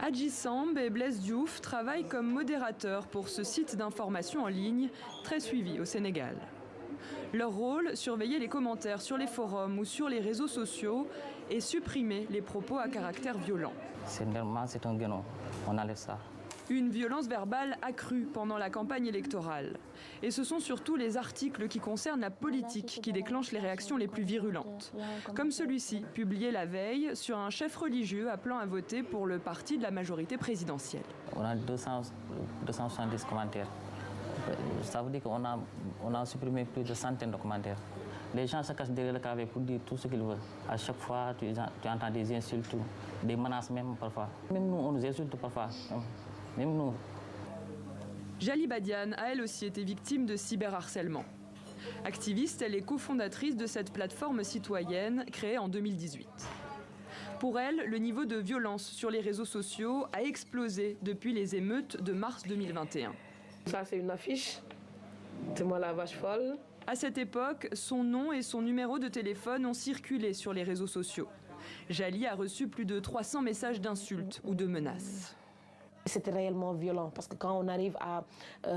Hadji Samb et Blaise Diouf travaillent comme modérateurs pour ce site d'information en ligne très suivi au Sénégal. Leur rôle, surveiller les commentaires sur les forums ou sur les réseaux sociaux et supprimer les propos à caractère violent. C'est normal, c'est un guénon, on enlève ça. Une violence verbale accrue pendant la campagne électorale. Et ce sont surtout les articles qui concernent la politique qui déclenchent les réactions les plus virulentes. Comme celui-ci, publié la veille sur un chef religieux appelant à voter pour le parti de la majorité présidentielle. On a 270 commentaires. Ça veut dire qu'on a supprimé plus de centaines de commentaires. Les gens se cachent derrière le clavier pour dire tout ce qu'ils veulent. À chaque fois, tu entends des insultes, des menaces même parfois. Même nous, on nous insulte parfois. Même nous. Jali Badiane a elle aussi été victime de cyberharcèlement. Activiste, elle est cofondatrice de cette plateforme citoyenne créée en 2018. Pour elle, le niveau de violence sur les réseaux sociaux a explosé depuis les émeutes de mars 2021. Ça, c'est une affiche. C'est moi la vache folle. À cette époque, son nom et son numéro de téléphone ont circulé sur les réseaux sociaux. Jali a reçu plus de 300 messages d'insultes ou de menaces. C'était réellement violent parce que quand on arrive à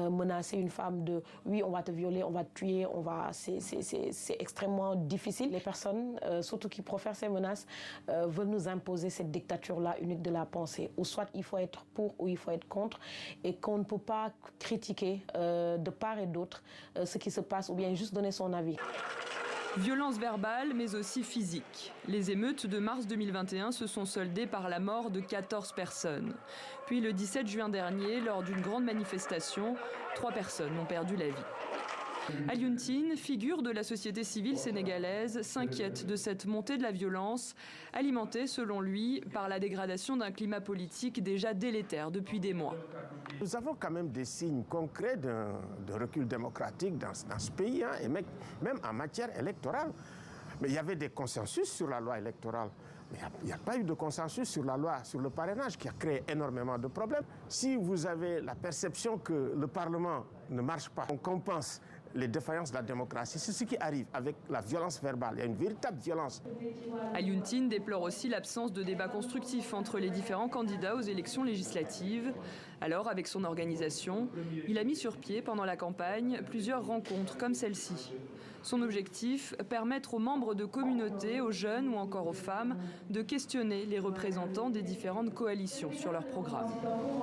menacer une femme de « oui, on va te violer, on va te tuer », c'est extrêmement difficile. Les personnes, surtout qui profèrent ces menaces, veulent nous imposer cette dictature-là unique de la pensée. Ou soit il faut être pour ou il faut être contre et qu'on ne peut pas critiquer de part et d'autre ce qui se passe ou bien juste donner son avis. Violence verbale, mais aussi physique. Les émeutes de mars 2021 se sont soldées par la mort de 14 personnes. Puis le 17 juin dernier, lors d'une grande manifestation, 3 personnes ont perdu la vie. Alioune Tine, figure de la société civile sénégalaise, s'inquiète de cette montée de la violence, alimentée, selon lui, par la dégradation d'un climat politique déjà délétère depuis des mois. Nous avons quand même des signes concrets de recul démocratique dans ce pays, hein, et même en matière électorale. Mais il y avait des consensus sur la loi électorale. Mais il n'y a pas eu de consensus sur la loi sur le parrainage qui a créé énormément de problèmes. Si vous avez la perception que le Parlement ne marche pas, on compense les défaillances de la démocratie. C'est ce qui arrive avec la violence verbale. Il y a une véritable violence. Alioune Tine déplore aussi l'absence de débat constructif entre les différents candidats aux élections législatives. Alors, avec son organisation, il a mis sur pied pendant la campagne plusieurs rencontres comme celle-ci. Son objectif, permettre aux membres de communautés, aux jeunes ou encore aux femmes, de questionner les représentants des différentes coalitions sur leur programme.